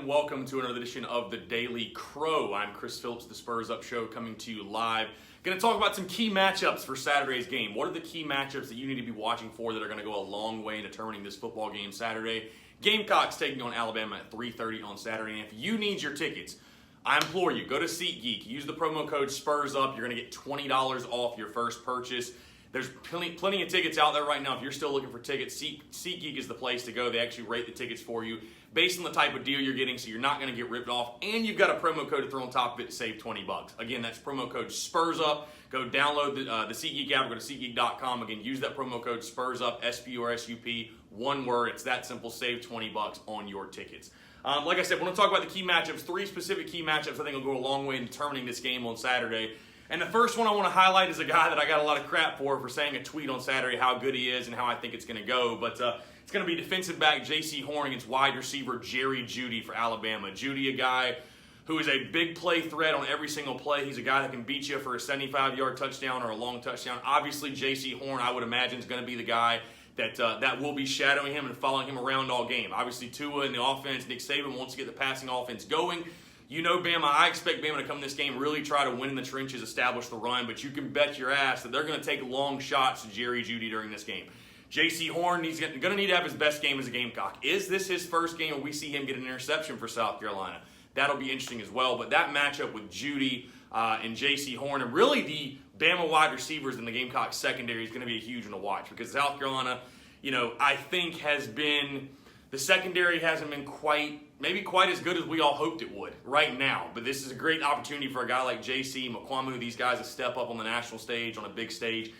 and welcome to another edition of the Daily Crow. I'm Chris Phillips, the Spurs Up Show, coming to you live. Going to talk about some key matchups for Saturday's game. What are the key matchups that you need to be watching for that are going to go a long way in determining this football game Saturday? Gamecocks taking on Alabama at 3:30 on Saturday. And if you need your tickets, I implore you, go to SeatGeek. Use the promo code SPURSUP. You're going to get $20 off your first purchase. There's plenty of tickets out there right now. If you're still looking for tickets, SeatGeek is the place to go. They actually rate the tickets for you based on the type of deal you're getting, so you're not going to get ripped off. And you've got a promo code to throw on top of it to save $20. Again, that's promo code SPURSUP. Go download the SeatGeek app. Go to SeatGeek.com. Again, use that promo code SPURSUP, SPURSUP. One word. It's that simple. Save $20 on your tickets. Like I said, we're going to talk about the key matchups. 3 specific key matchups I think will go a long way in determining this game on Saturday. And the first one I want to highlight is a guy that I got a lot of crap for saying a tweet on Saturday how good he is and how I think it's going to go. But it's going to be defensive back Jaycee Horn against wide receiver Jeudy for Alabama. Jeudy, a guy who is a big play threat on every single play. He's a guy that can beat you for a 75-yard touchdown or a long touchdown. Obviously, Jaycee Horn, I would imagine, is going to be the guy that will be shadowing him and following him around all game. Obviously, Tua in the offense, Nick Saban wants to get the passing offense going. You know Bama, I expect Bama to come in this game, really try to win in the trenches, establish the run, but you can bet your ass that they're going to take long shots to Jeudy during this game. Jaycee Horn, he's going to need to have his best game as a Gamecock. Is this his first game where we see him get an interception for South Carolina? That'll be interesting as well, but that matchup with Jeudy and Jaycee Horn, and really the Bama wide receivers in the Gamecock secondary is going to be a huge one to watch because South Carolina, I think the secondary hasn't been maybe quite as good as we all hoped it would right now. But this is a great opportunity for a guy like Jaycee, McQuamu, these guys to step up on the national stage, on a big stage,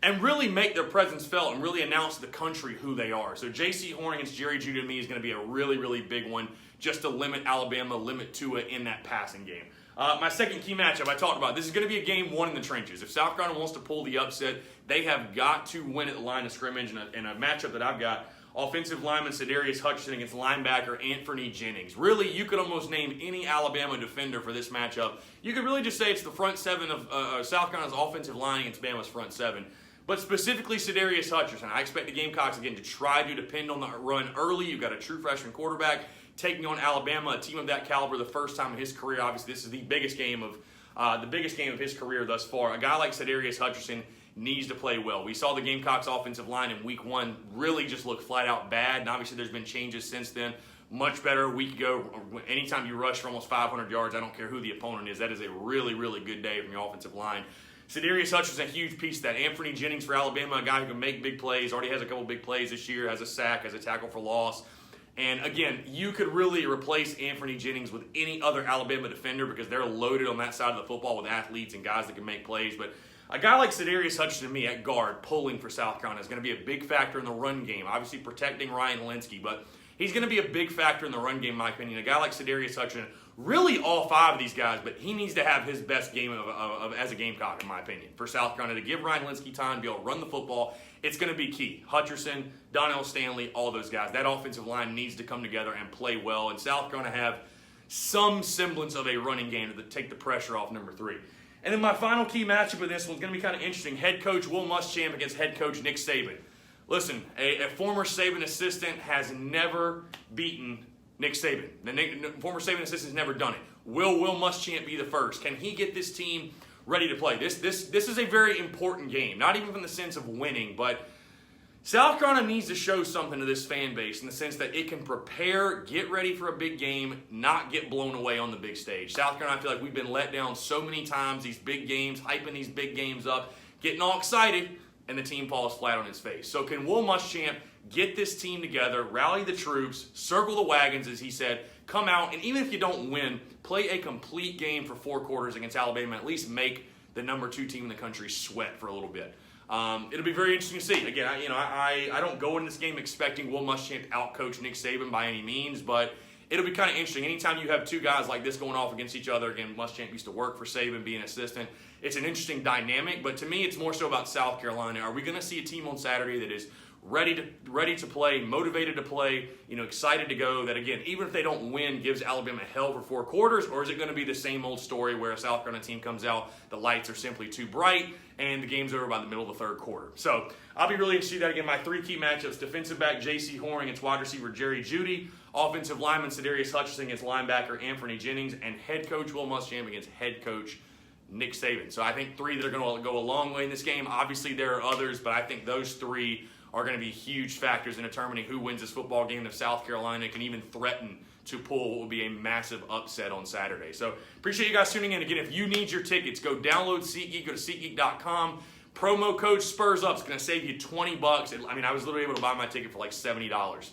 and really make their presence felt and really announce to the country who they are. So Jaycee Horn against Jeudy to me is going to be a really, really big one just to limit Alabama, limit Tua in that passing game. My second key matchup I talked about, this is going to be a game won in the trenches. If South Carolina wants to pull the upset, they have got to win at the line of scrimmage. And a matchup that I've got, offensive lineman Sadarius Hutcherson against linebacker Anfernee Jennings. Really, you could almost name any Alabama defender for this matchup. You could really just say it's the front seven of South Carolina's offensive line against Bama's front seven. But specifically Sadarius Hutcherson. I expect the Gamecocks, again, to try to depend on the run early. You've got a true freshman quarterback taking on Alabama, a team of that caliber, the first time in his career. Obviously, this is the biggest game of his career thus far. A guy like Sadarius Hutcherson needs to play well. We saw the Gamecocks offensive line in week 1 really just look flat out bad, and obviously there's been changes since then. Much better a week ago. Anytime you rush for almost 500 yards, I don't care who the opponent is, that is a really, really good day from your offensive line. Sadarius Hutcherson, a huge piece of that. Anfernee Jennings for Alabama, a guy who can make big plays, already has a couple big plays this year, has a sack, has a tackle for loss. And again, you could really replace Anfernee Jennings with any other Alabama defender because they're loaded on that side of the football with athletes and guys that can make plays. But a guy like Sadarius Hutcherson to me at guard, pulling for South Carolina, is going to be a big factor in the run game. Obviously protecting Ryan Linsky, but he's going to be a big factor in the run game, in my opinion. A guy like Sadarius Hutcherson, really all 5 of these guys, but he needs to have his best game as a Gamecock, in my opinion, for South Carolina to give Ryan Linsky time to be able to run the football. It's going to be key. Hutcherson, Donnell Stanley, all those guys. That offensive line needs to come together and play well, and South Carolina have some semblance of a running game to take the pressure off number 3. And then my final key matchup of this one's going to be kind of interesting. Head coach Will Muschamp against head coach Nick Saban. Listen, a former Saban assistant has never beaten Nick Saban. The former Saban assistant has never done it. Will Muschamp be the first? Can he get this team ready to play? This is a very important game, not even from the sense of winning, but South Carolina needs to show something to this fan base in the sense that it can prepare, get ready for a big game, not get blown away on the big stage. South Carolina, I feel like we've been let down so many times, these big games, hyping these big games up, getting all excited, and the team falls flat on its face. So can Will Muschamp get this team together, rally the troops, circle the wagons, as he said, come out, and even if you don't win, play a complete game for 4 quarters against Alabama, at least make the number 2 team in the country sweat for a little bit. It'll be very interesting to see. Again, I don't go in this game expecting Will Muschamp outcoach Nick Saban by any means, but it'll be kind of interesting. Anytime you have 2 guys like this going off against each other, again, Muschamp used to work for Saban, be an assistant. It's an interesting dynamic, but to me, it's more so about South Carolina. Are we going to see a team on Saturday that is ready to play, motivated to play, excited to go, that again, even if they don't win, gives Alabama hell for 4 quarters? Or is it going to be the same old story where a South Carolina team comes out, the lights are simply too bright, and the game's over by the middle of the 3rd quarter? So I'll be really interested in that. Again, my 3 key matchups: defensive back Jaycee Horn against wide receiver Jeudy, offensive lineman Sadarius Hutcherson against linebacker Anthony Jennings, and head coach Will Muschamp against head coach Nick Saban. So I think 3 that are going to go a long way in this game. Obviously, there are others, but I think those 3 are going to be huge factors in determining who wins this football game. If South Carolina can even threaten to pull what will be a massive upset on Saturday. So appreciate you guys tuning in. Again, if you need your tickets, go download SeatGeek, go to SeatGeek.com. Promo code SpursUp is going to save you $20. I was literally able to buy my ticket for like $70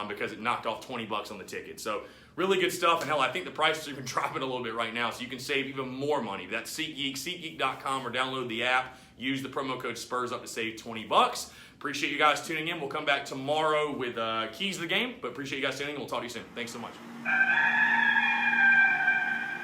because it knocked off $20 on the ticket. So really good stuff. And hell, I think the prices are even dropping a little bit right now, so you can save even more money. That's SeatGeek, SeatGeek.com, or download the app. Use the promo code SpursUp to save $20. Appreciate you guys tuning in. We'll come back tomorrow with keys to the game, but appreciate you guys tuning in. We'll talk to you soon. Thanks so much.